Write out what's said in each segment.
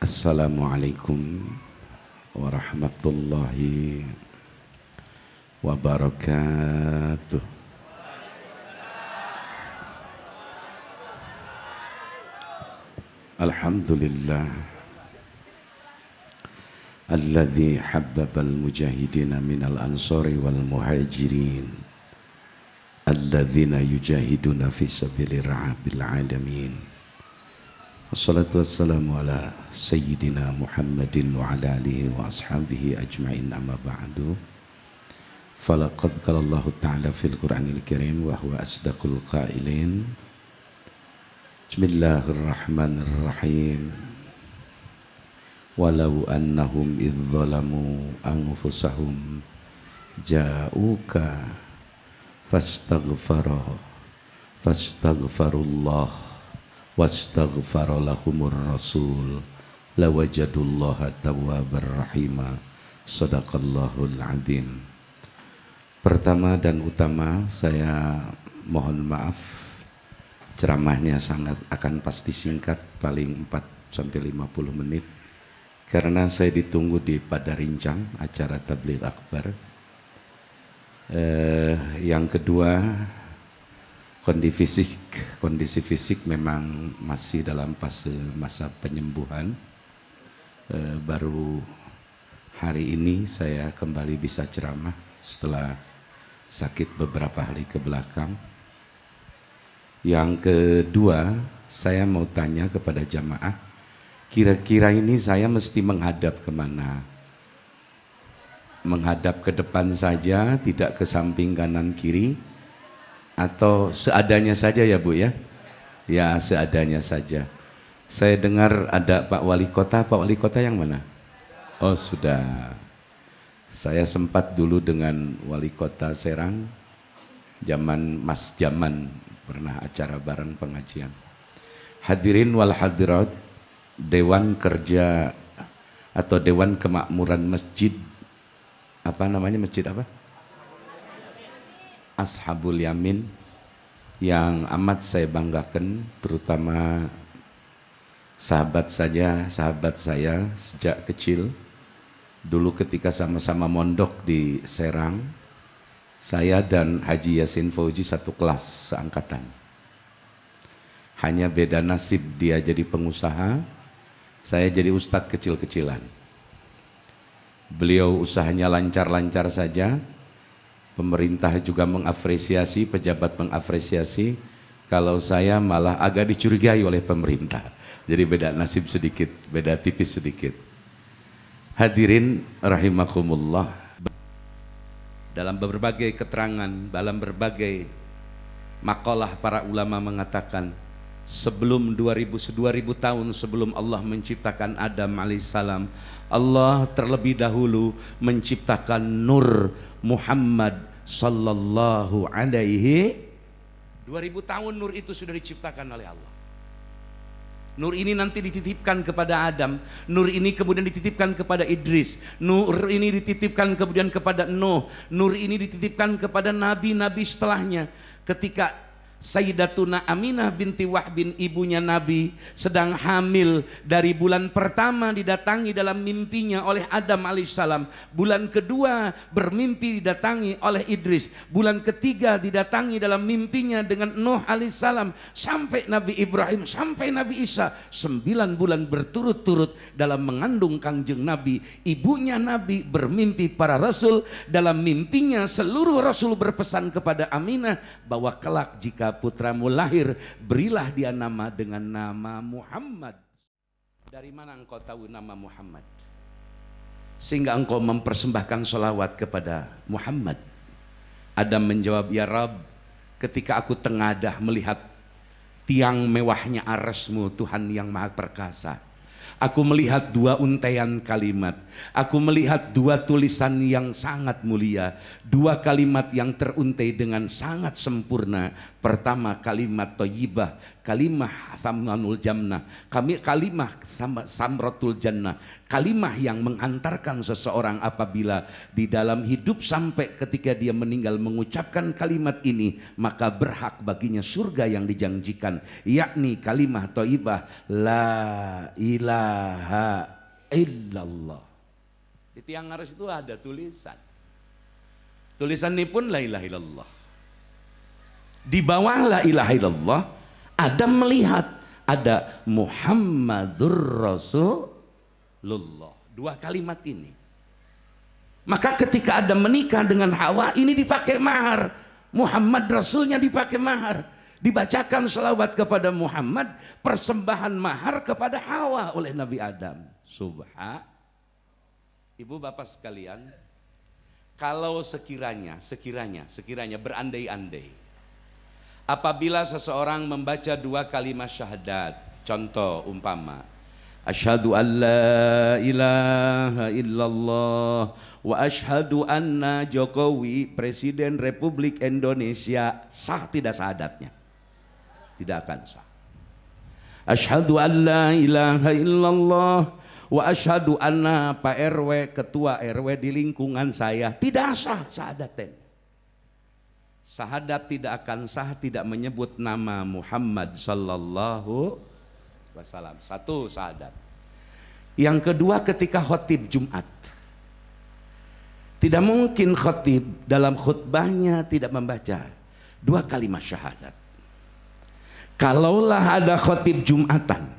Assalamualaikum warahmatullahi wabarakatuh. Alhamdulillah alladzi habbabal mujahidina minal ansari wal muhajirin alladzina yujahiduna fi sabilir rabbil alamin. Wassalatu wassalamu ala sayyidina Muhammadin wa ala alihi wa ashabihi ajma'in, amma ba'du. Falaqad qala Allah ta'ala fil Qur'anil Karim wa huwa asdaqul qailin. Bismillahirrahmanirrahim. Walau annahum idh zalamu anfusahum ja'uka fastaghfarullah wastaghfara lahumur rasul lawajadullaha tawwabar rahima. Shadaqallahul adzim. Pertama dan utama saya mohon maaf, ceramahnya sangat akan pasti singkat, paling 4-50 menit, karena saya ditunggu di Padarincang acara tabligh akbar. Yang kedua, kondisi fisik memang masih dalam masa penyembuhan. Baru hari ini saya kembali bisa ceramah setelah sakit beberapa hari ke belakang. Yang kedua, saya mau tanya kepada jamaah, kira-kira ini saya mesti menghadap kemana? Menghadap ke depan saja, tidak ke samping kanan kiri, atau seadanya saja ya Bu ya? Ya, seadanya saja. Saya dengar ada Pak Wali Kota. Pak Wali Kota yang mana? Oh sudah. Saya sempat dulu dengan Wali Kota Serang, zaman Mas Jaman, pernah acara bareng pengajian. Hadirin wal hadirat, Dewan Kerja atau Dewan Kemakmuran Masjid, apa namanya, masjid apa? Ashabul Yamin, yang amat saya banggakan, terutama sahabat saya sejak kecil. Dulu ketika sama-sama mondok di Serang, saya dan Haji Yasin Fauji satu kelas seangkatan. Hanya beda nasib, dia jadi pengusaha, saya jadi ustadz kecil-kecilan. Beliau usahanya lancar-lancar saja, pemerintah juga mengapresiasi, pejabat mengapresiasi. Kalau saya malah agak dicurigai oleh pemerintah. Jadi beda nasib sedikit, beda tipis sedikit. Hadirin rahimakumullah. Dalam berbagai keterangan, dalam berbagai makalah para ulama mengatakan, sebelum 2000 tahun sebelum Allah menciptakan Adam alaihissalam, Allah terlebih dahulu menciptakan Nur Muhammad sallallahu alaihi. 2000 tahun Nur itu sudah diciptakan oleh Allah. Nur ini nanti dititipkan kepada Adam, Nur ini kemudian dititipkan kepada Idris, Nur ini dititipkan kemudian kepada Nuh, Nur ini dititipkan kepada nabi-nabi setelahnya. Ketika Sayyidatuna Aminah binti Wahbin, ibunya Nabi, sedang hamil, dari bulan pertama didatangi dalam mimpinya oleh Adam alaihissalam, bulan kedua bermimpi didatangi oleh Idris, bulan ketiga didatangi dalam mimpinya dengan Nuh alaihissalam, sampai Nabi Ibrahim, sampai Nabi Isa. 9 bulan berturut-turut dalam mengandung kangjeng Nabi. Ibunya Nabi bermimpi para rasul, dalam mimpinya seluruh rasul berpesan kepada Aminah bahwa kelak jika putramu lahir, berilah dia nama dengan nama Muhammad. Dari mana engkau tahu nama Muhammad? Sehingga engkau mempersembahkan sholawat kepada Muhammad. Adam menjawab, ya Rabb, ketika aku tengadah melihat tiang mewahnya arasmu Tuhan yang maha perkasa, aku melihat 2 untaian kalimat, aku melihat 2 tulisan yang sangat mulia, 2 kalimat yang teruntai dengan sangat sempurna. Pertama kalimat thayyibah, kalimah thamnanul jannah, kalimah samratul jannah, kalimah yang mengantarkan seseorang apabila di dalam hidup sampai ketika dia meninggal mengucapkan kalimat ini, maka berhak baginya surga yang dijanjikan, yakni kalimah thayyibah la ilaha illallah. Di tiang aras itu ada tulisan. Tulisan ini pun la ilaha illallah. Di bawah la ilaha illallah Adam melihat ada Muhammadur Rasulullah. Dua kalimat ini. Maka ketika Adam menikah dengan Hawa, ini dipakai mahar. Muhammad Rasulnya dipakai mahar. Dibacakan selawat kepada Muhammad, persembahan mahar kepada Hawa oleh Nabi Adam. Ibu bapak sekalian, kalau sekiranya berandai-andai, apabila seseorang membaca dua kalimat syahadat, contoh umpama asyhadu an la ilaha illallah wa asyhadu anna Jokowi Presiden Republik Indonesia, sah tidak syahadatnya? Tidak akan sah. Asyhadu an la ilaha illallah wa asyhadu anna Pak RW ketua RW di lingkungan saya, tidak sah syahadatnya. Syahadat tidak akan sah tidak menyebut nama Muhammad sallallahu wasallam. Satu syahadat. Yang kedua, ketika khotib Jumat, tidak mungkin khotib dalam khutbahnya tidak membaca dua kalimat syahadat. Kalaulah ada khotib Jumatan,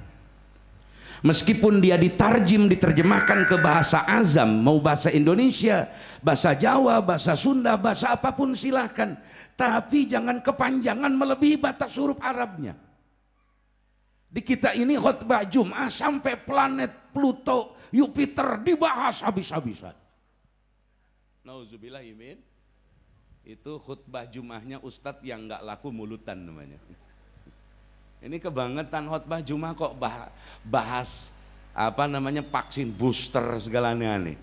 meskipun dia diterjemahkan ke bahasa azam, mau bahasa Indonesia, bahasa Jawa, bahasa Sunda, bahasa apapun silakan, tapi jangan kepanjangan melebihi batas huruf Arabnya. Di kita ini khutbah Jum'ah sampai planet Pluto, Jupiter dibahas habis-habisan. Nauzubillahimin. Itu khutbah Jum'ahnya Ustadz yang nggak laku mulutan namanya. Ini kebangetan khutbah Jum'ah kok bahas vaksin booster segalanya nih.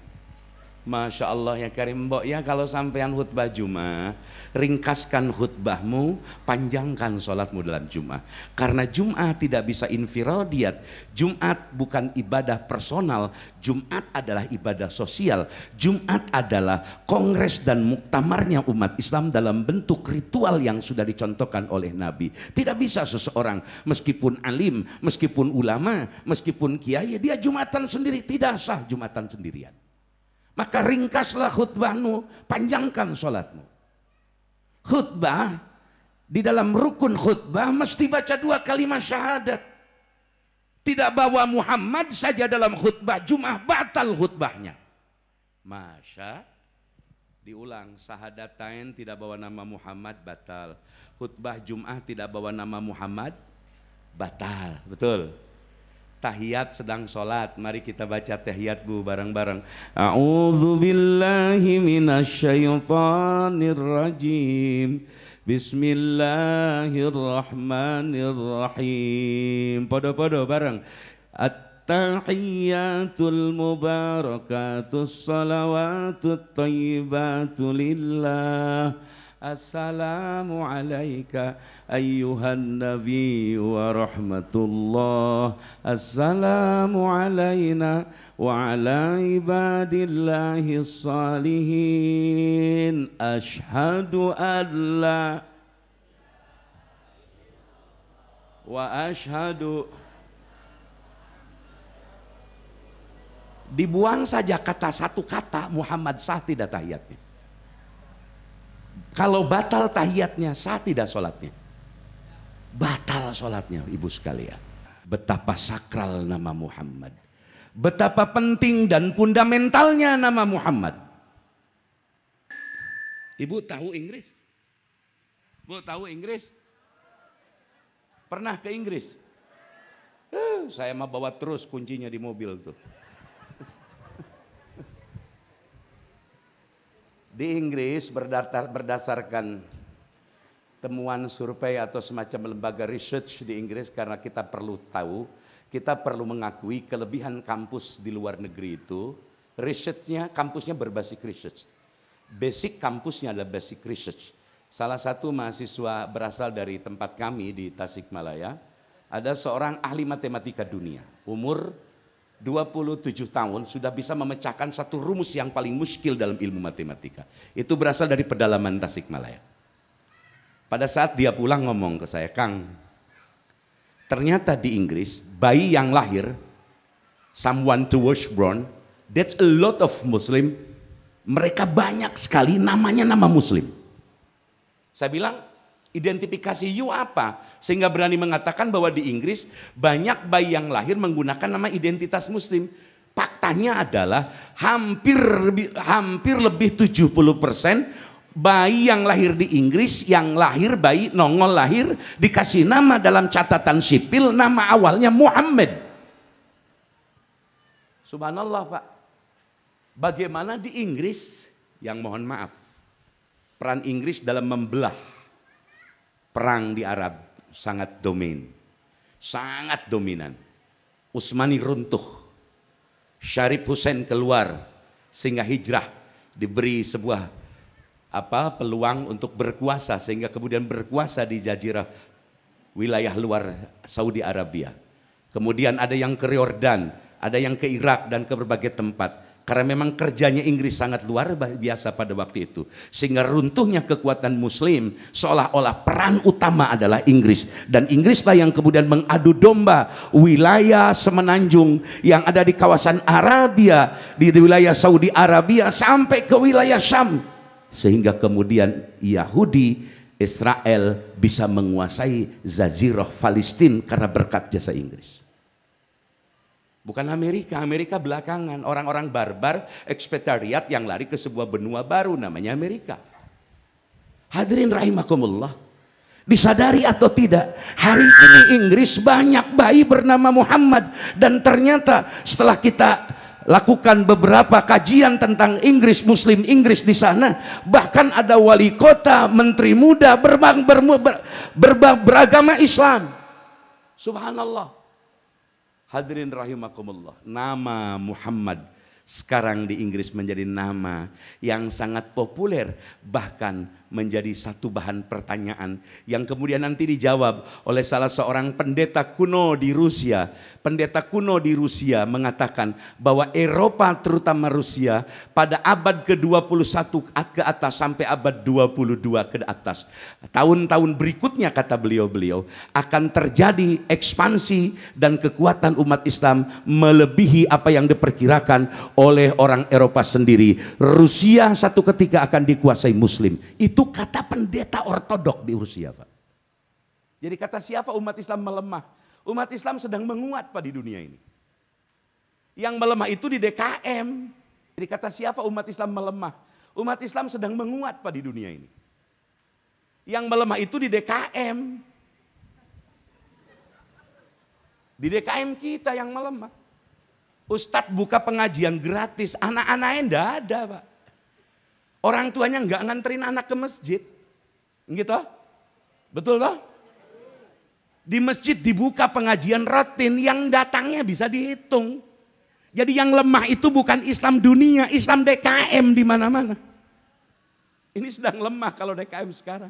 Masya Allah ya Karim. Mbok ya, kalau sampean khutbah Jumat, ringkaskan khutbahmu, panjangkan sholatmu dalam Jumat. Karena Jumat tidak bisa infiradiat. Jumat bukan ibadah personal, Jumat adalah ibadah sosial. Jumat adalah kongres dan muktamarnya umat Islam dalam bentuk ritual yang sudah dicontohkan oleh Nabi. Tidak bisa seseorang meskipun alim, meskipun ulama, meskipun kiai, dia Jumatan sendiri, tidak sah Jumatan sendirian. Maka ringkaslah khutbahmu, panjangkan sholatmu. Khutbah, di dalam rukun khutbah mesti baca dua kalimat syahadat. Tidak bawa Muhammad saja dalam khutbah Jum'ah, batal khutbahnya. Masya, diulang, syahadatain tidak bawa nama Muhammad, batal. Khutbah Jum'ah tidak bawa nama Muhammad, batal. Betul. Tahiyat sedang sholat, mari kita baca tahiyat bu bareng-bareng. A'udzu billahi minasyaitonir rajim. Bismillahirrahmanirrahim. Podo-podo bareng. At-tahiyyatul mubarakatus salawatut thayyibatu lillah. Assalamu alayka ayyuhan nabi wa rahmatullah. Assalamu alayna wa ala ibadillahi salihin. Ashhadu an la wa ashhadu. Dibuang saja kata satu kata Muhammad, sah tidak tahiyatnya. Kalau batal tahiyatnya, sah tidak sholatnya? Batal sholatnya, ibu sekalian. Betapa sakral nama Muhammad, betapa penting dan fundamentalnya nama Muhammad. Ibu tahu Inggris? Bu tahu Inggris? Pernah ke Inggris? Saya mau bawa terus kuncinya di mobil tuh. Di Inggris berdasarkan temuan survei atau semacam lembaga research di Inggris, karena kita perlu tahu, kita perlu mengakui kelebihan kampus di luar negeri itu, risetnya, kampusnya berbasis research. Basic kampusnya adalah basic research. Salah satu mahasiswa berasal dari tempat kami di Tasikmalaya, Ada seorang ahli matematika dunia, umur 27 tahun sudah bisa memecahkan satu rumus yang paling muskil dalam ilmu matematika. Itu berasal dari pedalaman Tasikmalaya. Pada saat dia pulang ngomong ke saya, Kang, ternyata di Inggris bayi yang lahir, someone to was born, that's a lot of Muslim, mereka banyak sekali namanya nama Muslim. Saya bilang, identifikasi you apa? Sehingga berani mengatakan bahwa di Inggris banyak bayi yang lahir menggunakan nama identitas Muslim. Faktanya adalah hampir lebih 70% bayi yang lahir di Inggris, yang lahir bayi nongol lahir dikasih nama dalam catatan sipil, nama awalnya Muhammad. Subhanallah Pak. Bagaimana di Inggris, yang mohon maaf, peran Inggris dalam membelah perang di Arab sangat dominan. Utsmani runtuh, Syarif Hussein keluar, sehingga hijrah diberi sebuah peluang untuk berkuasa, sehingga kemudian berkuasa di jazirah wilayah luar Saudi Arabia. Kemudian ada yang ke Yordan, ada yang ke Irak dan ke berbagai tempat. Karena memang kerjanya Inggris sangat luar biasa pada waktu itu, sehingga runtuhnya kekuatan Muslim seolah-olah peran utama adalah Inggris, dan Inggrislah yang kemudian mengadu domba wilayah semenanjung yang ada di kawasan Arabia, di wilayah Saudi Arabia sampai ke wilayah Syam, sehingga kemudian Yahudi Israel bisa menguasai Jazirah Palestina karena berkat jasa Inggris. Bukan Amerika belakangan, orang-orang barbar, ekspetariat yang lari ke sebuah benua baru namanya Amerika. Hadirin rahimakumullah, disadari atau tidak, hari ini Inggris banyak bayi bernama Muhammad, dan ternyata setelah kita lakukan beberapa kajian tentang Inggris, Muslim Inggris di sana, bahkan ada wali kota, menteri muda beragama Islam. Subhanallah. Hadirin rahimakumullah, nama Muhammad sekarang di Inggris menjadi nama yang sangat populer, bahkan menjadi satu bahan pertanyaan yang kemudian nanti dijawab oleh salah seorang pendeta kuno di Rusia. Pendeta kuno di Rusia mengatakan bahwa Eropa, terutama Rusia, pada abad ke-21 ke atas sampai abad 22 ke atas, tahun-tahun berikutnya, kata beliau, akan terjadi ekspansi dan kekuatan umat Islam melebihi apa yang diperkirakan oleh orang Eropa sendiri. Rusia satu ketika akan dikuasai Muslim. Itu kata pendeta ortodok di Rusia, Pak. Jadi kata siapa umat Islam melemah? Umat Islam sedang menguat, Pak, di dunia ini. Yang melemah itu di DKM. Jadi kata siapa umat Islam melemah? Umat Islam sedang menguat, Pak, di dunia ini. Yang melemah itu di DKM. Di DKM kita yang melemah. Ustadz buka pengajian gratis, anak-anaknya enggak ada, Pak. Orang tuanya enggak nganterin anak ke masjid. Gitu? Betul toh? Di masjid dibuka pengajian rutin, yang datangnya bisa dihitung. Jadi yang lemah itu bukan Islam dunia, Islam DKM di mana-mana. Ini sedang lemah kalau DKM sekarang.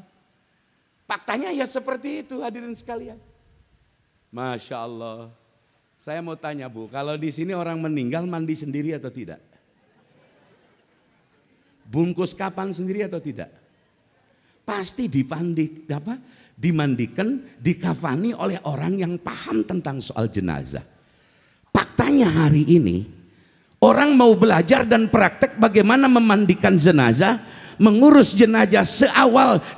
Faktanya ya seperti itu, hadirin sekalian. Masya Allah. Saya mau tanya, Bu, kalau di sini orang meninggal mandi sendiri atau tidak? Bungkus kapan sendiri atau tidak? Pasti dimandikan, dikafani oleh orang yang paham tentang soal jenazah. Faktanya hari ini orang mau belajar dan praktek bagaimana memandikan jenazah, mengurus jenazah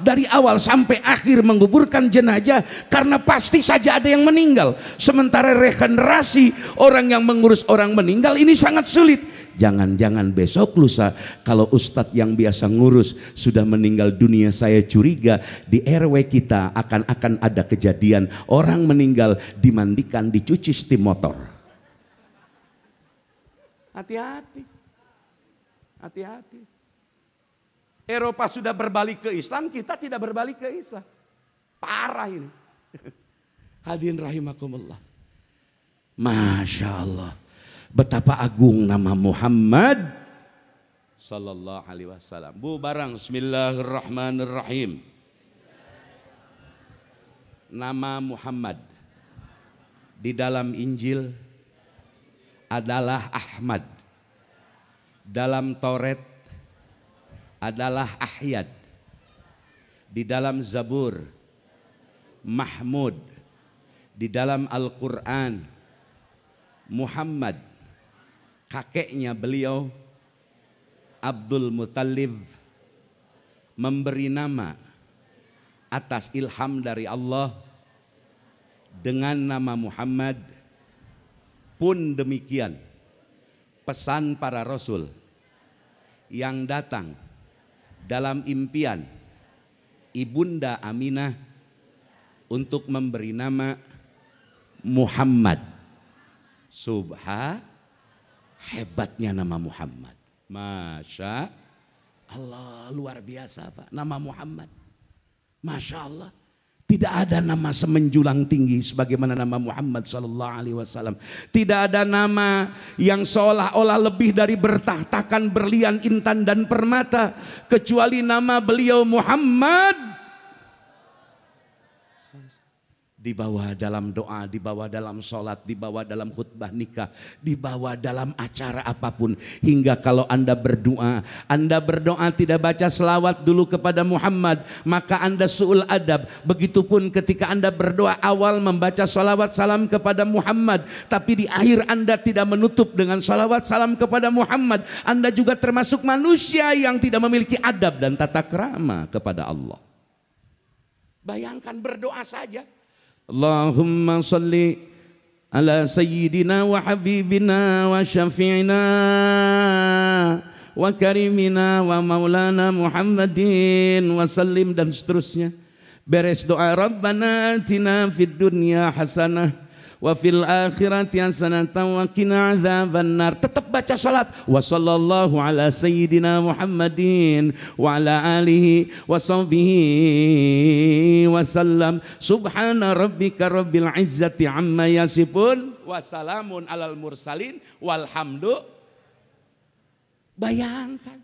dari awal sampai akhir menguburkan jenazah, karena pasti saja ada yang meninggal. Sementara regenerasi orang yang mengurus orang meninggal ini sangat sulit. Jangan-jangan besok lusa kalau ustadz yang biasa ngurus sudah meninggal dunia, saya curiga di RW kita akan ada kejadian orang meninggal dimandikan, dicuci steam motor. Hati-hati. Hati-hati. Eropa sudah berbalik ke Islam, kita tidak berbalik ke Islam. Parah ini. Hadirin rahimakumullah. Masya Allah. Betapa agung nama Muhammad sallallahu alaihi wasallam. Bu barang, bismillahirrahmanirrahim. Nama Muhammad Di dalam Injil adalah Ahmad. Dalam Taurat adalah Ahyad. Di dalam Zabur Mahmud. Di dalam Al-Quran Muhammad. Kakeknya beliau Abdul Muttalib memberi nama atas ilham dari Allah dengan nama Muhammad. Pun demikian pesan para rasul yang datang dalam impian Ibunda Aminah untuk memberi nama Muhammad. Hebatnya nama Muhammad. Masya Allah, luar biasa Pak, nama Muhammad. Masya Allah. Tidak ada nama semenjulang tinggi sebagaimana nama Muhammad sallallahu alaihi wasallam. Tidak ada nama yang seolah-olah lebih dari bertahtakan berlian, intan dan permata kecuali nama beliau Muhammad. Dibawa dalam doa, dibawa dalam sholat, dibawa dalam khutbah nikah, dibawa dalam acara apapun. Hingga kalau Anda berdoa tidak baca selawat dulu kepada Muhammad, maka Anda su'ul adab. Begitupun ketika Anda berdoa awal membaca salawat salam kepada Muhammad, tapi di akhir Anda tidak menutup dengan salawat salam kepada Muhammad, Anda juga termasuk manusia yang tidak memiliki adab dan tata krama kepada Allah. Bayangkan berdoa saja. Allahumma salli ala sayyidina wa habibina wa syafi'ina wa karimina wa maulana Muhammadin wa sallim dan seterusnya. Beres doa Rabbana atina fid dunya hasanah wa fil akhirati hasanatan wa qina adzabannar. Tetap baca salat. Wa sallallahu ala sayyidina Muhammadin wa ala alihi wa sahbihi wa sallam. Subhana rabbika rabbil izzati amma yasifun wa salamun alal mursalin walhamdu. Bayangkan.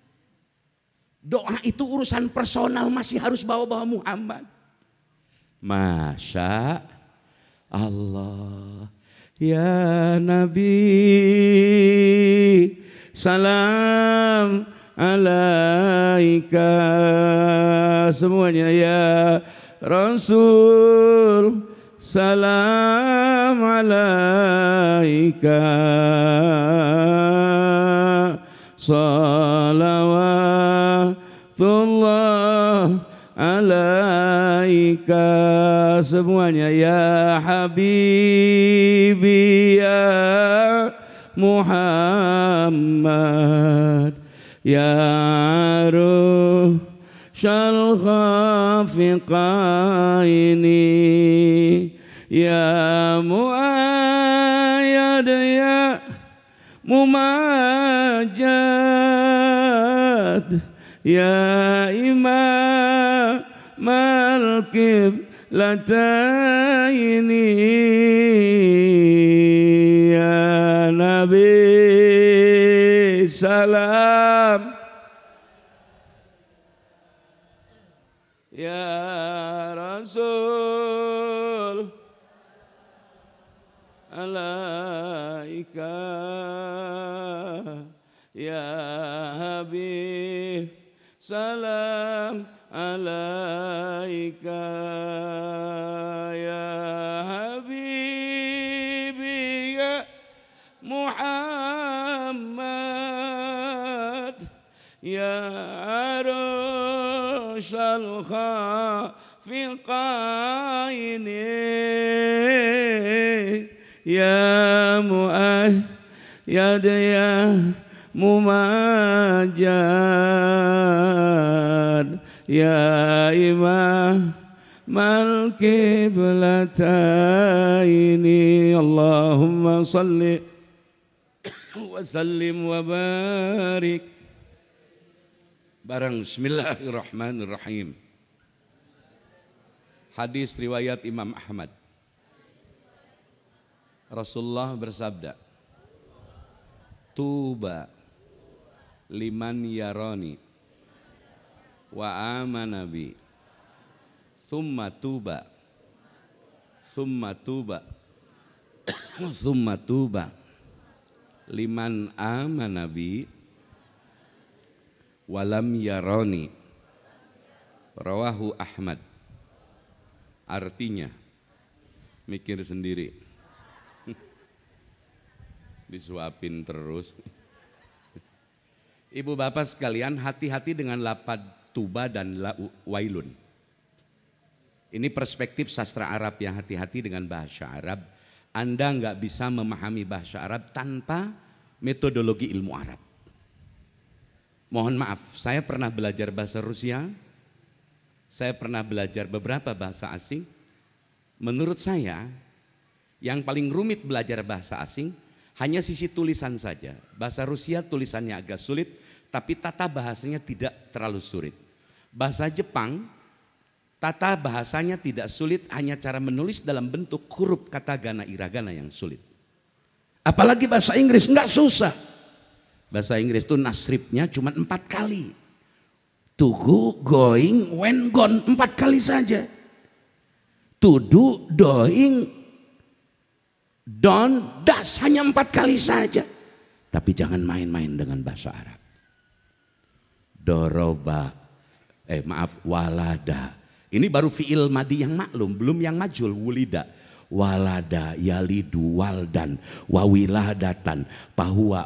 Doa itu urusan personal masih harus bawa-bawa Muhammad. Masya Allah. Ya Nabi salam alaika. Semuanya ya Rasul salam alaika. Salawatullah alaika. Semuanya ya Habibi ya Muhammad ya Rushal Khafiqaini ya Muayyad ya Mumajjad ya Imam Al-Qiblataini ya Nabi salam ya Rasul alaika ya Habib salam alaika ya Habibi ya Muhammad ya Arshal Khafiqaini ya Muayyad ya Mumajjad ya Imam Al-Qiblataini. Allahumma salli wa sallim wa barik. Barang bismillahirrahmanirrahim. Hadis riwayat Imam Ahmad. Rasulullah bersabda, Tuba liman yarani wa amana bi thumma tuba summa tuba liman amana bi walam yaroni. Rawahu Ahmad. Artinya, mikir sendiri, disuapin terus. Ibu bapak sekalian, hati-hati dengan lapad tuba dan wailun. Ini perspektif sastra Arab yang hati-hati dengan bahasa Arab. Anda nggak bisa memahami bahasa Arab tanpa metodologi ilmu Arab. Mohon maaf, saya pernah belajar bahasa Rusia, saya pernah belajar beberapa bahasa asing. Menurut saya, yang paling rumit belajar bahasa asing hanya sisi tulisan saja. Bahasa Rusia tulisannya agak sulit, tapi tata bahasanya tidak terlalu sulit. Bahasa Jepang, tata bahasanya tidak sulit, hanya cara menulis dalam bentuk huruf katagana hiragana yang sulit. Apalagi bahasa Inggris, enggak susah. Bahasa Inggris itu nasribnya cuma 4 kali. To go, going, when, gone, 4 kali saja. To do, doing, done, das, hanya 4 kali saja. Tapi jangan main-main dengan bahasa Arab. Doroba, walada. Ini baru fi'il madi yang maklum, belum yang majul, wulida. Walada, yalidu, waldan, wawiladatan, pahuwa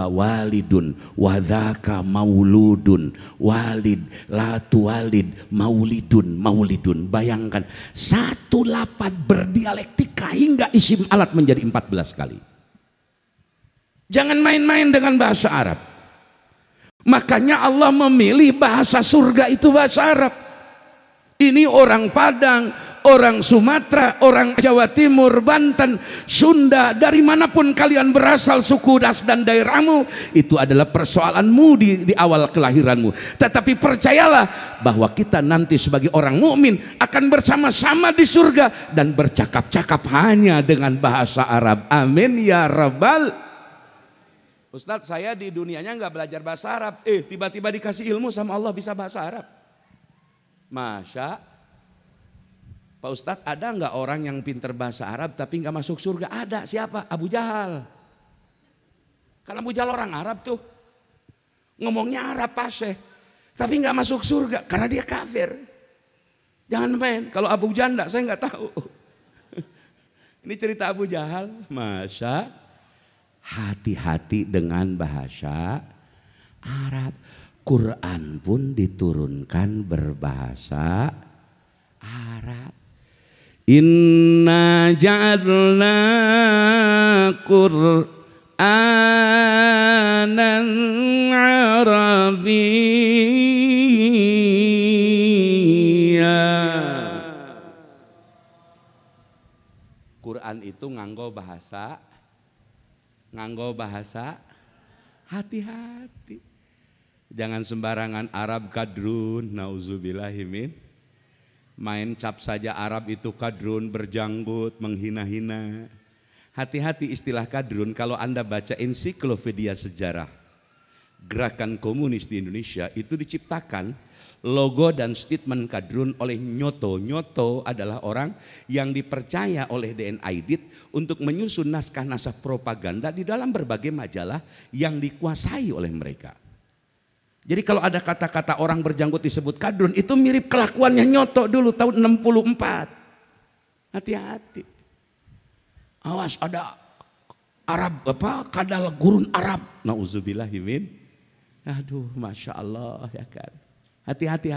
walidun, wadhaka mauludun, walid, latu walid, maulidun. Bayangkan, satu lapad berdialektika hingga isim alat menjadi 14 kali. Jangan main-main dengan bahasa Arab. Makanya Allah memilih bahasa surga itu bahasa Arab. Ini orang Padang, orang Sumatera, orang Jawa Timur, Banten, Sunda, dari manapun kalian berasal, suku das dan daerahmu, itu adalah persoalanmu di awal kelahiranmu. Tetapi percayalah bahwa kita nanti sebagai orang mukmin akan bersama-sama di surga dan bercakap-cakap hanya dengan bahasa Arab. Amin ya rabbal. Ustadz, saya di dunianya nggak belajar bahasa Arab, tiba-tiba dikasih ilmu sama Allah bisa bahasa Arab. Masya, Pak Ustadz, ada nggak orang yang pinter bahasa Arab tapi nggak masuk surga? Ada. Siapa? Abu Jahal. Karena Abu Jahal orang Arab tuh, ngomongnya Arab paseh, tapi nggak masuk surga karena dia kafir. Jangan main. Kalau Abu Janda saya nggak tahu. Ini cerita Abu Jahal. Masya, hati-hati dengan bahasa Arab. Quran pun diturunkan berbahasa Arab. Inna ja'alna Qur'anan Arabiyya. Quran itu nganggo bahasa, hati-hati. Jangan sembarangan Arab kadrun, nauzubillahimin. Main cap saja Arab itu kadrun, berjanggut, menghina-hina. Hati-hati istilah kadrun. Kalau Anda baca ensiklopedia sejarah gerakan komunis di Indonesia, itu diciptakan logo dan statement kadrun oleh Nyoto. Nyoto adalah orang yang dipercaya oleh DN Aidit untuk menyusun naskah-naskah propaganda di dalam berbagai majalah yang dikuasai oleh mereka. Jadi kalau ada kata-kata orang berjanggut disebut kadrun, itu mirip kelakuannya Nyoto dulu tahun 64. Hati-hati. Awas, ada Arab kadal gurun Arab. Nauzubillahimin. Aduh, Masya Allah ya kan. Hati-hati.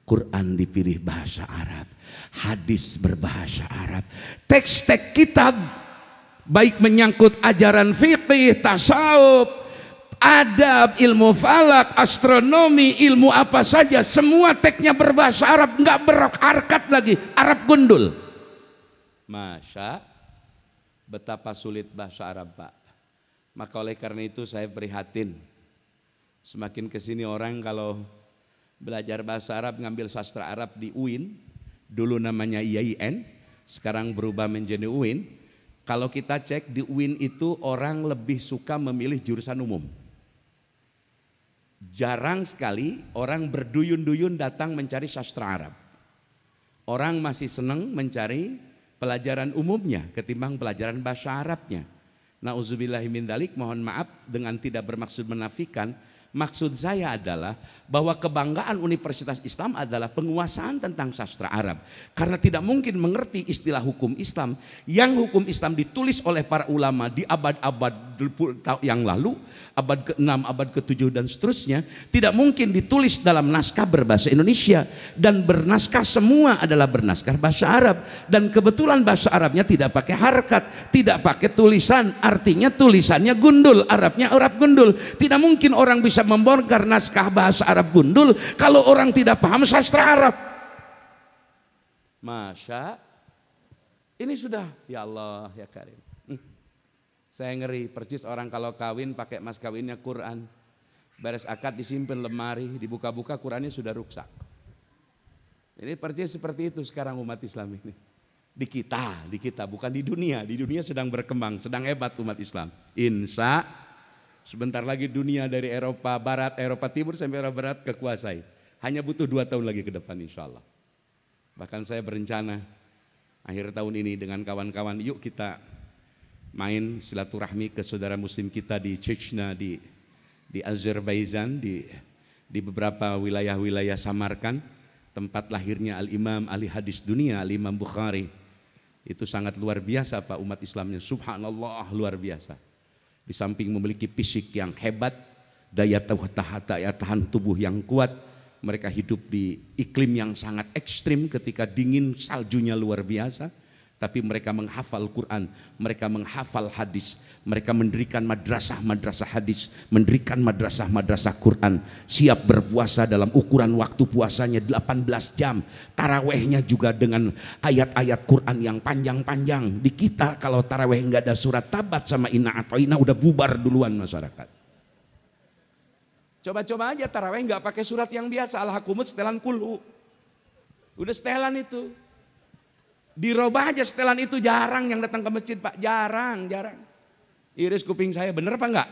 Quran dipilih bahasa Arab, hadis berbahasa Arab, teks-teks kitab baik menyangkut ajaran fikih, tasawuf, adab, ilmu falak, astronomi, ilmu apa saja, semua teksnya berbahasa Arab, nggak berharkat lagi, Arab gundul. Masya, betapa sulit bahasa Arab, Pak. Maka oleh karena itu saya prihatin. Semakin kesini orang kalau belajar bahasa Arab ngambil sastra Arab di UIN, dulu namanya IAIN, sekarang berubah menjadi UIN. Kalau kita cek di UIN itu orang lebih suka memilih jurusan umum. Jarang sekali orang berduyun-duyun datang mencari sastra Arab. Orang masih senang mencari pelajaran umumnya ketimbang pelajaran bahasa Arabnya. Nauzubillahi min dzalik, mohon maaf dengan tidak bermaksud menafikan. Maksud saya adalah bahwa kebanggaan Universitas Islam adalah penguasaan tentang sastra Arab. Karena tidak mungkin mengerti istilah hukum Islam yang hukum Islam ditulis oleh para ulama di abad-abad yang lalu, abad ke-6, abad ke-7 dan seterusnya, tidak mungkin ditulis dalam naskah berbahasa Indonesia, dan bernaskah semua adalah bernaskah bahasa Arab, dan kebetulan bahasa Arabnya tidak pakai harakat, tidak pakai tulisan, artinya tulisannya gundul, Arabnya Arab gundul. Tidak mungkin orang bisa membongkar naskah bahasa Arab gundul kalau orang tidak paham sastra Arab. Masya, ini sudah, ya Allah ya Karim. Saya ngeri, percis orang kalau kawin pakai mas kawinnya Quran, beres akad disimpan lemari, dibuka-buka Qurannya sudah rusak. Ini percis seperti itu sekarang umat Islam ini. Di kita bukan di dunia sedang berkembang, sedang hebat umat Islam. Insya sebentar lagi dunia dari Eropa Barat, Eropa Timur sampai Eropa Barat kekuasai. Hanya butuh 2 tahun lagi ke depan insya Allah. Bahkan saya berencana akhir tahun ini dengan kawan-kawan, yuk kita main silaturahmi ke saudara muslim kita di Chechnya, di Azerbaijan, di beberapa wilayah-wilayah Samarkand, tempat lahirnya Al-Imam ahli hadis dunia, Al-Imam Bukhari. Itu sangat luar biasa Pak umat Islamnya, subhanallah luar biasa. Di samping memiliki fisik yang hebat, daya tahan tubuh yang kuat, mereka hidup di iklim yang sangat ekstrim ketika dingin, saljunya luar biasa. Tapi mereka menghafal Quran, mereka menghafal hadis, mereka mendirikan madrasah-madrasah hadis, mendirikan madrasah-madrasah Quran, siap berpuasa dalam ukuran waktu puasanya 18 jam, tarawehnya juga dengan ayat-ayat Quran yang panjang-panjang. Di kita kalau taraweh nggak ada surat Tabat sama Inna Atoina udah bubar duluan masyarakat. Coba-coba aja taraweh nggak pakai surat yang biasa, Al-Hakumut setelan kulhu, udah setelan itu. Dirobah aja setelan itu, jarang yang datang ke masjid Pak, jarang. Iris kuping saya, bener apa enggak?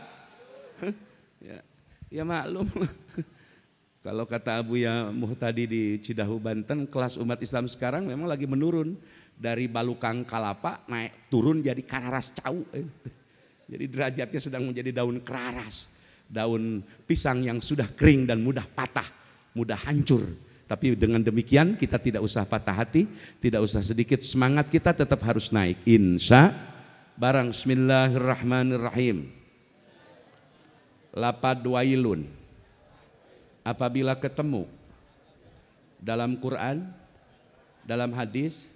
Ya maklum. Kalau kata Abu Ya Muhtadi di Cidahu Banten, kelas umat Islam sekarang memang lagi menurun. Dari balukang kalapa naik turun jadi kararas cau. Jadi derajatnya sedang menjadi daun keraras, daun pisang yang sudah kering dan mudah patah, mudah hancur. Tapi dengan demikian kita tidak usah patah hati, tidak usah sedikit semangat, kita tetap harus naik. Insya barang bismillahirrahmanirrahim. Lapad wailun apabila ketemu dalam Quran, dalam hadis,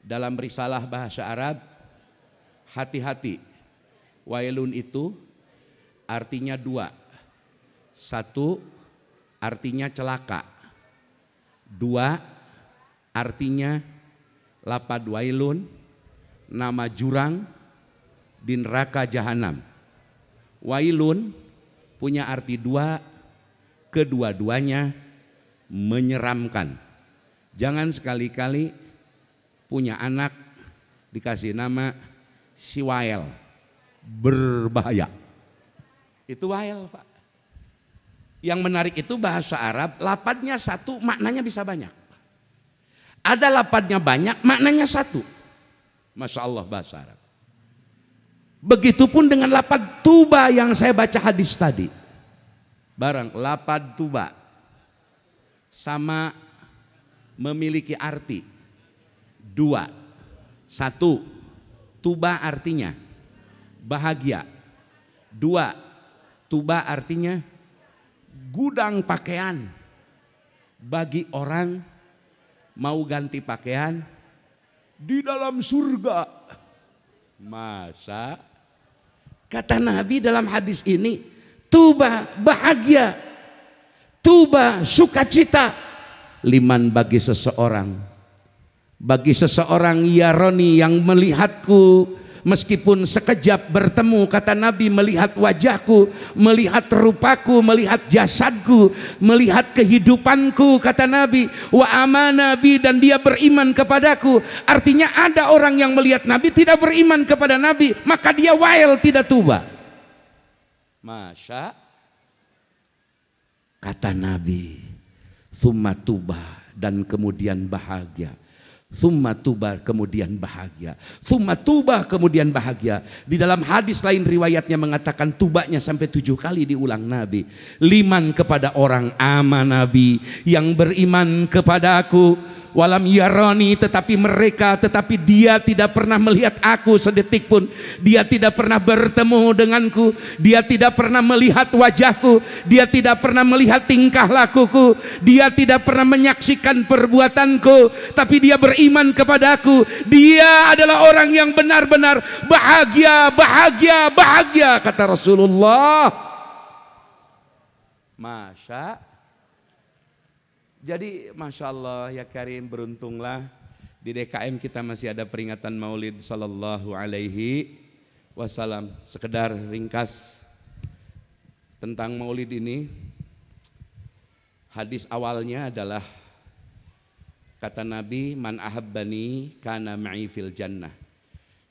dalam risalah bahasa Arab, hati-hati. Wailun itu artinya 2. 1 artinya celaka. 2 artinya lapad wailun, nama jurang di neraka jahanam. Wailun punya arti 2, kedua-duanya menyeramkan. Jangan sekali-kali punya anak dikasih nama si Wael, berbahaya. Itu Wael Pak. Yang menarik itu bahasa Arab, lapadnya 1, maknanya bisa banyak. Ada lapadnya banyak, maknanya 1. Masya Allah bahasa Arab. Begitupun dengan lapad tuba yang saya baca hadis tadi. Barang lapad tuba sama memiliki arti 2. 1, tuba artinya bahagia. 2, tuba artinya gudang pakaian bagi orang mau ganti pakaian di dalam surga. Masa kata Nabi dalam hadis ini, tuba bahagia, tuba sukacita, liman bagi seseorang yaroni yang melihatku, meskipun sekejap bertemu, kata Nabi, melihat wajahku, melihat rupaku, melihat jasadku, melihat kehidupanku, kata Nabi, wa amana bi, dan dia beriman kepadaku. Artinya ada orang yang melihat Nabi tidak beriman kepada Nabi, maka dia wail, tidak tuba. Masya, kata Nabi, thumma tuba, dan kemudian bahagia. Thumma tuba kemudian bahagia. Thumma tuba kemudian bahagia. Di dalam hadis lain riwayatnya mengatakan tubanya sampai 7 kali diulang Nabi. Liman kepada orang aman Nabi yang beriman kepada aku. Walam yarani tetapi dia tidak pernah melihat aku sedetik pun. Dia tidak pernah bertemu denganku. Dia tidak pernah melihat wajahku. Dia tidak pernah melihat tingkah lakuku. Dia tidak pernah menyaksikan perbuatanku. Tapi dia beriman kepadaku. Dia adalah orang yang benar-benar bahagia, bahagia, bahagia, kata Rasulullah. Jadi Masya Allah ya Karim, beruntunglah di DKM kita masih ada peringatan Maulid Sallallahu Alaihi Wasallam. Sekedar ringkas tentang Maulid ini, hadis awalnya adalah kata Nabi, man ahabbani kana ma'i fil jannah.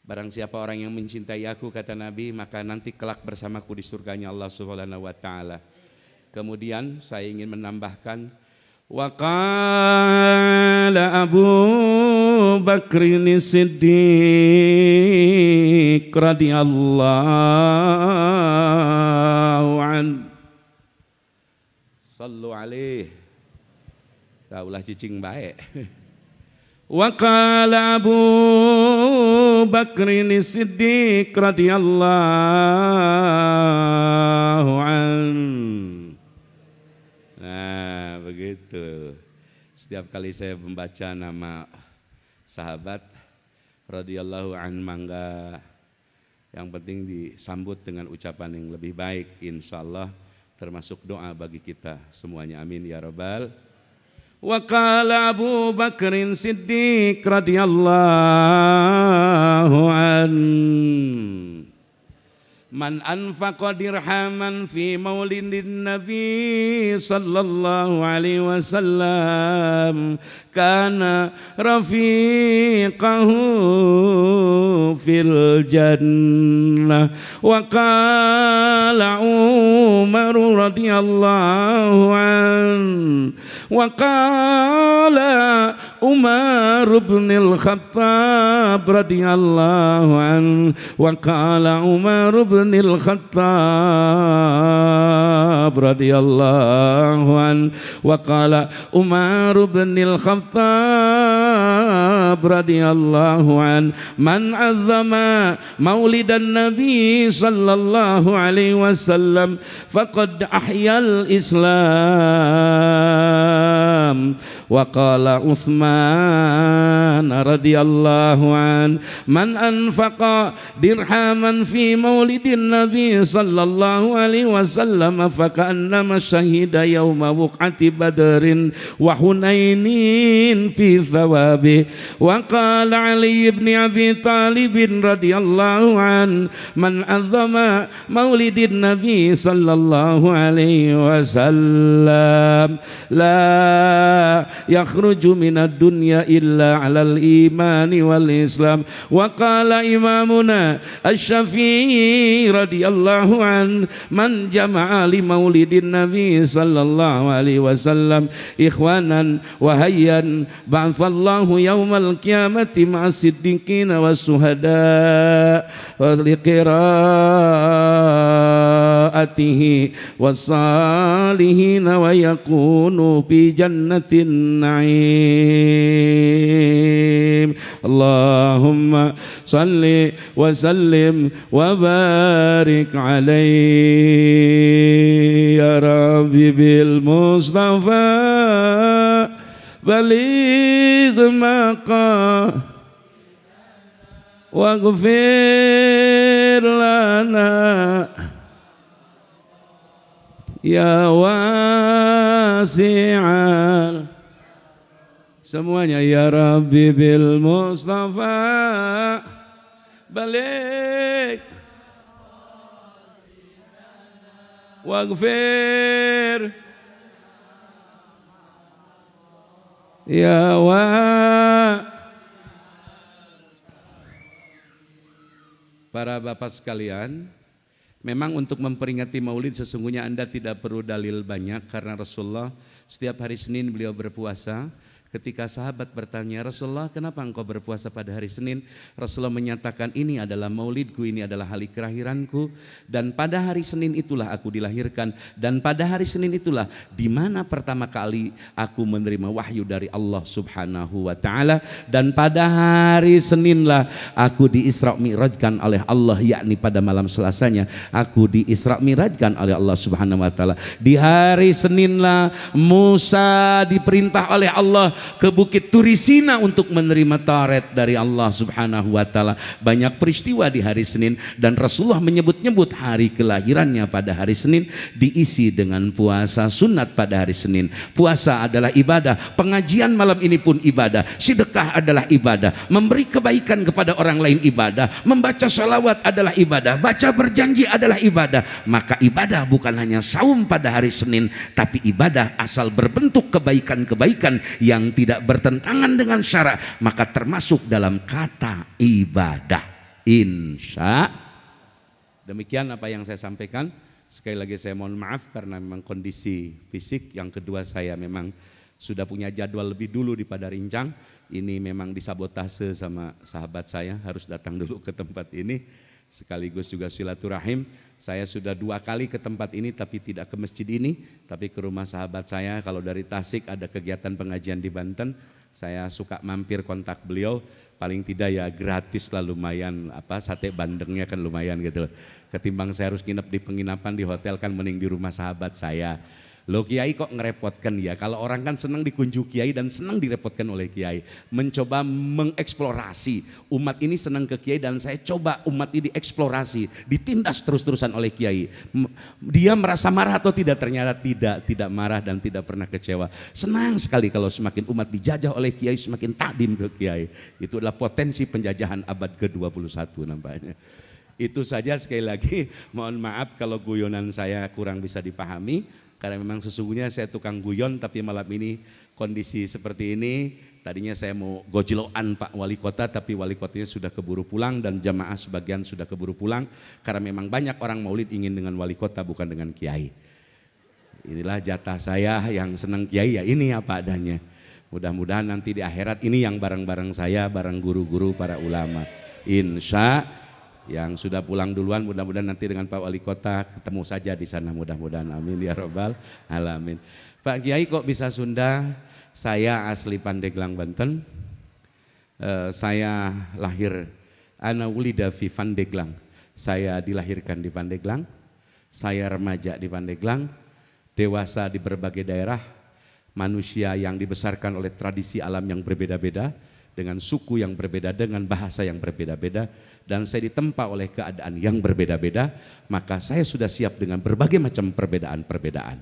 Barang siapa orang yang mencintai aku, kata Nabi, maka nanti kelak bersamaku di surganya Allah Subhanahu wa taala. Kemudian saya ingin menambahkan, wa qala Abu Bakrin Siddiq radhiyallahu an. Sallu alaihi. Taulah cicing baik. Wa qala Abu Bakrin Siddiq radhiyallahu an. Nah, begitu. Setiap kali saya membaca nama sahabat radhiyallahu an, mangga yang penting disambut dengan ucapan yang lebih baik, insyaallah, termasuk doa bagi kita semuanya. Amin ya rabbal. Wa qala Abu Bakrin Siddiq radhiyallahu an, man anfaqa dirhaman fi maulidin Nabi sallallahu alaihi wasallam kana rafiqahu fil jannah. Wa qala Umar radhiyallahu an, wa qala Umar bin al-Khattab radhiyallahu an, wa qala Umar bin al-Khattab radhiyallahu an, wa qala Umar bin al-Khattab radhiyallahu an, man azzama maulidan Nabi sallallahu alaihi wasallam faqad ahyal Islam. Wa qala Utsman radhiyallahu an, man anfaqa dirhaman fi maulidin Nabi sallallahu alaihi wasallam fakannama syahida yauma wuqati badrin wa hunainin fi thawabi. Wa qala Ali ibn Abi Talib radhiyallahu an, man azzama maulidin Nabi sallallahu alaihi wasallam la yakhruju minad dunya illa alal imani wal islam. Wa qala imamuna asy-Syafi'i radhiyallahu an, man jama'a li maulidin Nabi sallallahu alaihi wasallam ikhwanan wa hayyan ba'athallahu yaumal qiyamati ma'as siddiqin was syuhada wa liqiraatihi was salihin wa yakunu fi jannatin na'im. Allahumma salli wa sallim wa barik alaihi ya Rabbi bil Mustafa baligh maqa waghfir lana ya wasi'al. Semuanya ya Rabbi bil Mustafa balik waghfir ya wa. Para bapak sekalian, memang untuk memperingati Maulid sesungguhnya Anda tidak perlu dalil banyak, karena Rasulullah setiap hari Senin beliau berpuasa. Ketika sahabat bertanya, Rasulullah kenapa engkau berpuasa pada hari Senin? Rasulullah menyatakan, ini adalah maulidku, ini adalah hari kelahiranku, dan pada hari Senin itulah aku dilahirkan, dan pada hari Senin itulah di mana pertama kali aku menerima wahyu dari Allah Subhanahu wa Ta'ala, dan pada hari Seninlah aku di-Isra Mi'rajkan oleh Allah, yakni pada malam Selasanya aku di-Isra Mi'rajkan oleh Allah Subhanahu wa Ta'ala. Di hari Seninlah Musa diperintah oleh Allah ke Bukit Turisina untuk menerima Taurat dari Allah Subhanahu wa Ta'ala. Banyak peristiwa di hari Senin, dan Rasulullah menyebut-nyebut hari kelahirannya pada hari Senin diisi dengan puasa sunat pada hari Senin. Puasa adalah ibadah, pengajian malam ini pun ibadah, sedekah adalah ibadah, memberi kebaikan kepada orang lain ibadah, membaca sholawat adalah ibadah, baca berjanji adalah ibadah. Maka ibadah bukan hanya saum pada hari Senin, tapi ibadah asal berbentuk kebaikan-kebaikan yang tidak bertentangan dengan syarak, maka termasuk dalam kata ibadah. Insya. Demikian apa yang saya sampaikan. Sekali lagi saya mohon maaf karena memang kondisi fisik. Yang kedua, saya memang sudah punya jadwal lebih dulu di Padarincang. Ini memang disabotase sama sahabat saya, harus datang dulu ke tempat ini. Sekaligus juga silaturahim. Saya sudah 2 kali ke tempat ini, tapi tidak ke masjid ini, tapi ke rumah sahabat saya. Kalau dari Tasik ada kegiatan pengajian di Banten, saya suka mampir kontak beliau. Paling tidak ya gratis lah, lumayan, sate bandengnya kan lumayan gitu. Ketimbang saya harus nginep di penginapan di hotel, kan mending di rumah sahabat saya. Loh Kiai kok ngerepotkan ya? Kalau orang kan senang dikunjungi Kiai dan senang direpotkan oleh Kiai. Mencoba mengeksplorasi. Umat ini senang ke Kiai dan saya coba umat ini dieksplorasi. Ditindas terus-terusan oleh Kiai. Dia merasa marah atau tidak? Ternyata tidak marah dan tidak pernah kecewa. Senang sekali kalau semakin umat dijajah oleh Kiai, semakin takdim ke Kiai. Itu adalah potensi penjajahan abad ke-21 nampaknya. Itu saja, sekali lagi mohon maaf kalau guyonan saya kurang bisa dipahami. Karena memang sesungguhnya saya tukang guyon, tapi malam ini kondisi seperti ini. Tadinya saya mau gojloan Pak Wali Kota, tapi Wali Kotanya sudah keburu pulang dan jamaah sebagian sudah keburu pulang. Karena memang banyak orang maulid ingin dengan Wali Kota bukan dengan Kiai. Inilah jatah saya, yang senang Kiai ya ini apa adanya. Mudah-mudahan nanti di akhirat ini yang bareng-bareng saya, bareng guru-guru para ulama. Insya. Yang sudah pulang duluan mudah-mudahan nanti dengan Pak Wali Kota ketemu saja di sana, mudah-mudahan, amin ya robbal alamin. Pak Kiai kok bisa Sunda? Saya asli Pandeglang, Banten. Saya lahir ana wulida fi Pandeglang. Saya dilahirkan di Pandeglang. Saya remaja di Pandeglang, dewasa di berbagai daerah, manusia yang dibesarkan oleh tradisi alam yang berbeda-beda, dengan suku yang berbeda, dengan bahasa yang berbeda-beda, dan saya ditempa oleh keadaan yang berbeda-beda, maka saya sudah siap dengan berbagai macam perbedaan-perbedaan.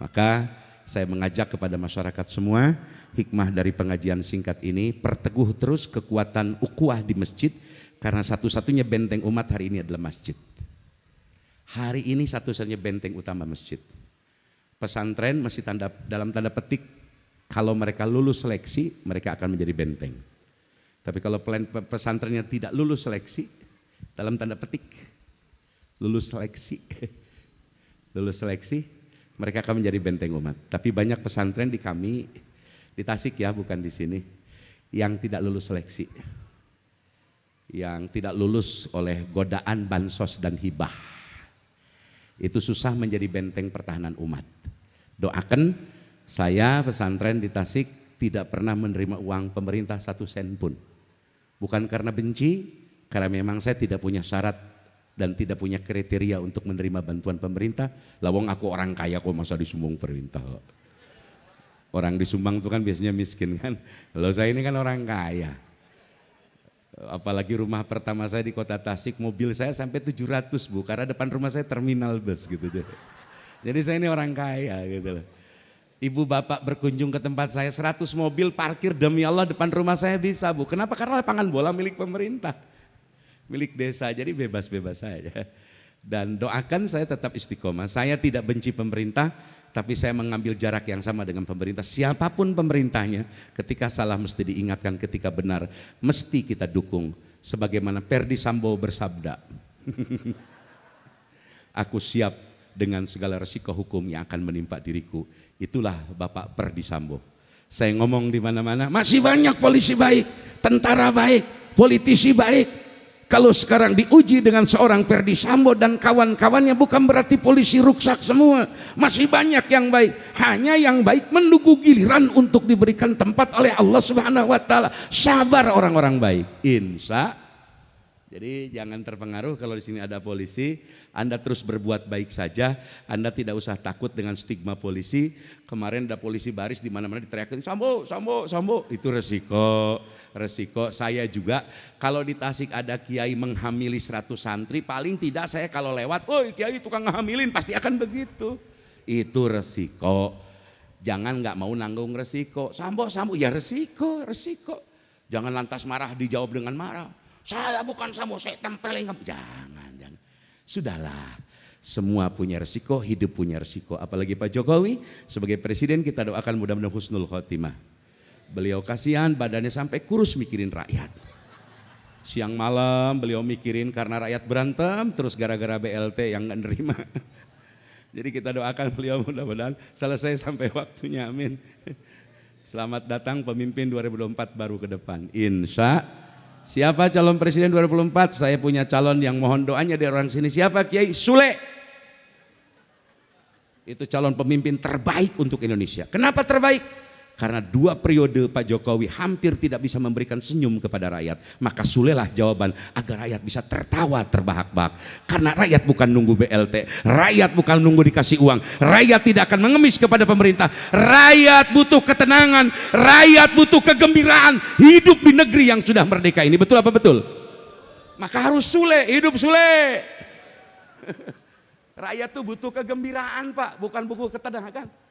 Maka saya mengajak kepada masyarakat semua, hikmah dari pengajian singkat ini, perteguh terus kekuatan ukhuwah di masjid, karena satu-satunya benteng umat hari ini adalah masjid. Hari ini satu-satunya benteng utama masjid. Pesantren masih dalam tanda petik, kalau mereka lulus seleksi, mereka akan menjadi benteng. Tapi kalau pesantrennya tidak lulus seleksi, dalam tanda petik, lulus seleksi, mereka akan menjadi benteng umat. Tapi banyak pesantren di kami, di Tasik ya, bukan di sini, yang tidak lulus seleksi. Yang tidak lulus oleh godaan bansos dan hibah. Itu susah menjadi benteng pertahanan umat. Doakan, saya pesantren di Tasik tidak pernah menerima uang pemerintah 1 sen pun. Bukan karena benci, karena memang saya tidak punya syarat dan tidak punya kriteria untuk menerima bantuan pemerintah. Lawang aku orang kaya kok, masa disumbang perintah. Orang disumbang itu kan biasanya miskin kan. Kalau saya ini kan orang kaya. Apalagi rumah pertama saya di kota Tasik, mobil saya sampai 700 Bu, karena depan rumah saya terminal bus gitu. Jadi saya ini orang kaya gitu loh. Ibu bapak berkunjung ke tempat saya, 100 mobil parkir demi Allah depan rumah saya bisa Bu. Kenapa? Karena lapangan bola milik pemerintah, milik desa, jadi bebas-bebas saja. Dan doakan saya tetap istiqomah. Saya tidak benci pemerintah, tapi saya mengambil jarak yang sama dengan pemerintah. Siapapun pemerintahnya, ketika salah mesti diingatkan, ketika benar mesti kita dukung. Sebagaimana Perdi Sambo bersabda, aku siap dengan segala resiko hukum yang akan menimpa diriku. Itulah Bapak Perdi Sambo. Saya ngomong di mana-mana, masih banyak polisi baik, tentara baik, politisi baik. Kalau sekarang diuji dengan seorang Ferdy Sambo dan kawan-kawannya, bukan berarti polisi ruksak semua. Masih banyak yang baik. Hanya yang baik menunggu giliran untuk diberikan tempat oleh Allah Subhanahu wa taala. Sabar orang-orang baik. Insya. Jadi jangan terpengaruh kalau di sini ada polisi, Anda terus berbuat baik saja, Anda tidak usah takut dengan stigma polisi. Kemarin ada polisi baris di mana-mana diteriakin Sambo, Sambo, Sambo, itu resiko. Saya juga kalau di Tasik ada kiai menghamili 100 santri, paling tidak saya kalau lewat, "Woi, kiai tukang ngehamilin," pasti akan begitu. Itu resiko. Jangan nggak mau nanggung resiko. Sambo, Sambo, ya resiko. Jangan lantas marah dijawab dengan marah. Saya bukan Sambo, saya tempelin kamu. Jangan. Sudahlah, semua punya resiko, hidup punya resiko. Apalagi Pak Jokowi sebagai presiden, kita doakan mudah-mudahan husnul khotimah. Beliau kasihan, badannya sampai kurus mikirin rakyat. Siang malam beliau mikirin karena rakyat berantem, terus gara-gara BLT yang nggak nerima. Jadi kita doakan beliau mudah-mudahan selesai sampai waktunya, amin. Selamat datang pemimpin 2024 baru ke depan, insya. Siapa calon presiden 2024? Saya punya calon yang mohon doanya dari orang sini. Siapa? Kiai Sule. Itu calon pemimpin terbaik untuk Indonesia. Kenapa terbaik? Karena 2 periode Pak Jokowi hampir tidak bisa memberikan senyum kepada rakyat. Maka Sule lah jawaban agar rakyat bisa tertawa terbahak-bahak. Karena rakyat bukan nunggu BLT, rakyat bukan nunggu dikasih uang, rakyat tidak akan mengemis kepada pemerintah. Rakyat butuh ketenangan, rakyat butuh kegembiraan hidup di negeri yang sudah merdeka ini. Betul apa betul? Maka harus Sule, hidup Sule. Rakyat tuh butuh kegembiraan Pak, bukan buku ketenangan.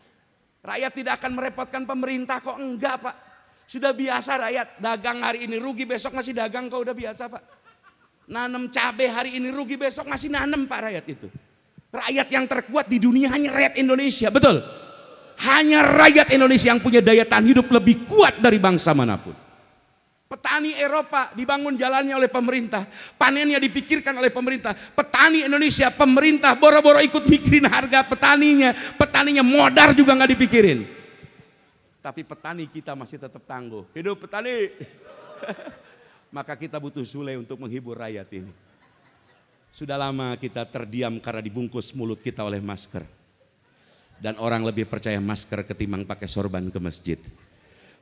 Rakyat tidak akan merepotkan pemerintah kok, enggak Pak. Sudah biasa rakyat dagang hari ini rugi, besok masih dagang kok, udah biasa Pak. Nanam cabai hari ini rugi, besok masih nanam Pak rakyat itu. Rakyat yang terkuat di dunia hanya rakyat Indonesia, betul? Hanya rakyat Indonesia yang punya daya tahan hidup lebih kuat dari bangsa manapun. Petani Eropa dibangun jalannya oleh pemerintah, panennya dipikirkan oleh pemerintah. Petani Indonesia, pemerintah boro-boro ikut mikirin harga petaninya modar juga nggak dipikirin. Tapi petani kita masih tetap tangguh. Hidup petani. Maka kita butuh Sule untuk menghibur rakyat ini. Sudah lama kita terdiam karena dibungkus mulut kita oleh masker. Dan orang lebih percaya masker ketimbang pakai sorban ke masjid.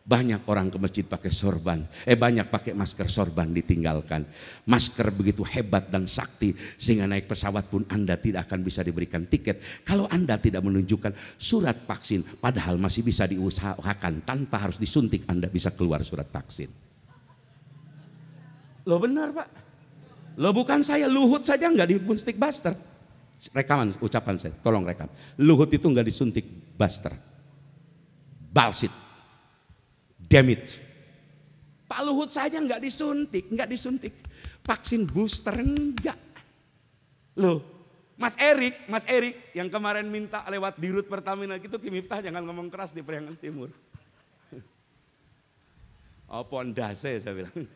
Banyak orang ke masjid pakai sorban, banyak pakai masker, sorban ditinggalkan. Masker begitu hebat dan sakti sehingga naik pesawat pun Anda tidak akan bisa diberikan tiket kalau Anda tidak menunjukkan surat vaksin. Padahal masih bisa diusahakan tanpa harus disuntik Anda bisa keluar surat vaksin. Loh benar Pak, loh bukan saya, Luhut saja nggak disuntik booster. Rekaman ucapan saya, tolong rekam. Luhut itu nggak disuntik booster. Balsit. Damn it. Pak Luhut saja nggak disuntik. Vaksin booster enggak. Loh, Mas Erik yang kemarin minta lewat Dirut Pertamina gitu, Ki Miftah jangan ngomong keras di Priangan Timur. Oh pondase saya bilang.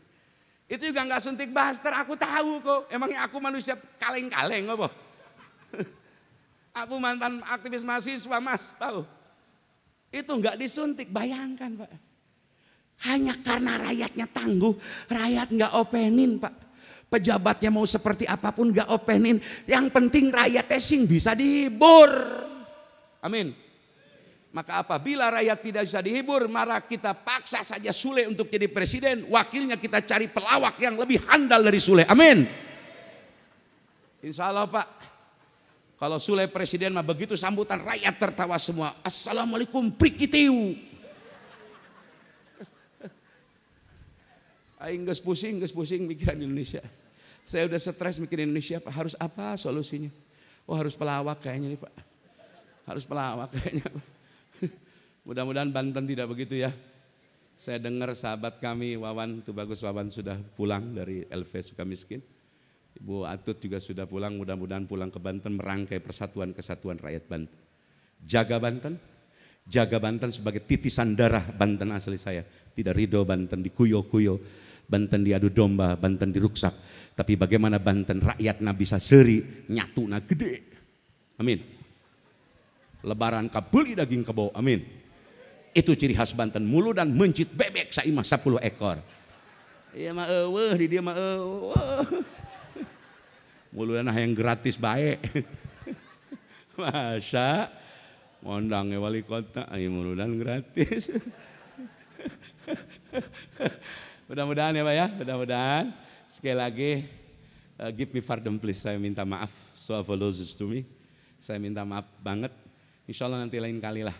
Itu juga nggak suntik booster, aku tahu kok. Emangnya aku manusia kaleng-kaleng apa? Aku mantan aktivis mahasiswa Mas, tahu. Itu nggak disuntik, bayangkan Pak. Hanya karena rakyatnya tangguh, rakyat nggak openin Pak. Pejabatnya mau seperti apapun nggak openin. Yang penting rakyatnya sing bisa dihibur. Amin. Maka apabila rakyat tidak bisa dihibur, maka kita paksa saja Sule untuk jadi presiden. Wakilnya kita cari pelawak yang lebih handal dari Sule. Amin. Insya Allah Pak. Kalau Sule presiden mah begitu sambutan rakyat tertawa semua. Assalamualaikum prikitiu. Aing geus pusing mikiran Indonesia. Saya udah stres mikirin Indonesia Pak. Harus apa solusinya? Oh harus pelawak kayaknya nih Pak. Harus pelawak kayaknya Pak. Mudah-mudahan Banten tidak begitu ya. Saya dengar sahabat kami Wawan, itu bagus Wawan sudah pulang dari LV Sukamiskin. Ibu Atut juga sudah pulang, mudah-mudahan pulang ke Banten merangkai persatuan kesatuan rakyat Banten. Jaga Banten sebagai titisan darah Banten asli saya. Tidak ridho Banten dikuyo-kuyo, Banten diadu domba, Banten diruksak. Tapi bagaimana Banten rakyatnya bisa seri, nyatuna gede. Amin. Lebaran kabeli daging kebo, amin. Itu ciri khas Banten, mulu dan mencit bebek saimah 10 ekor. Iya mah di dia mah mulu dan yang gratis baik. Masa ngondangnya wali kota, ayo mulu dan gratis. Mudah-mudahan ya Pak ya, mudah-mudahan. Sekali lagi, give me pardon please, saya minta maaf. So apologies to me. Saya minta maaf banget. Insya Allah nanti lain kali lah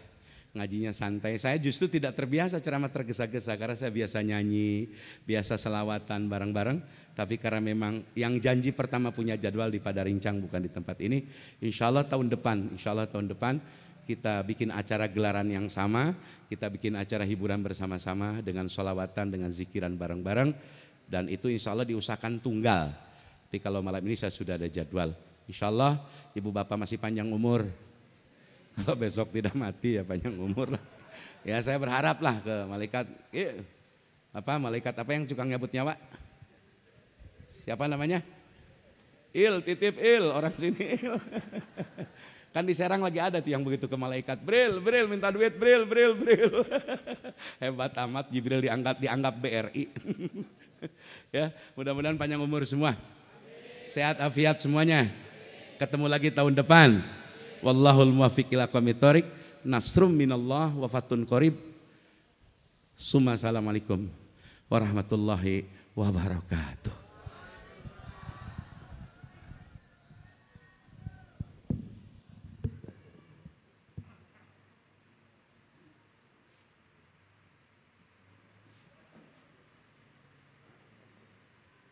ngajinya santai. Saya justru tidak terbiasa ceramah tergesa-gesa karena saya biasa nyanyi, biasa selawatan bareng-bareng. Tapi karena memang yang janji pertama punya jadwal di Padarincang bukan di tempat ini. Insya Allah tahun depan kita bikin acara gelaran yang sama, kita bikin acara hiburan bersama-sama dengan sholawatan, dengan zikiran bareng-bareng. Dan itu insya Allah diusahakan tunggal. Tapi kalau malam ini saya sudah ada jadwal. Insya Allah ibu bapak masih panjang umur. Kalau besok tidak mati ya panjang umur lah. Ya saya berharap lah ke malaikat. Malaikat apa yang suka nyabut nyawa? Siapa namanya? Titip orang sini. Kan di Serang lagi ada tuh yang begitu ke malaikat. Bril minta duit, Bril. Hebat amat Jibril dianggap BRI. Ya, mudah-mudahan panjang umur semua. Sehat afiat semuanya. Ketemu lagi tahun depan. Wallahul muwaffiq ila aqwamit thoriq. Nasrum minallah wa fatun qarib. Assalamualaikum warahmatullahi wabarakatuh.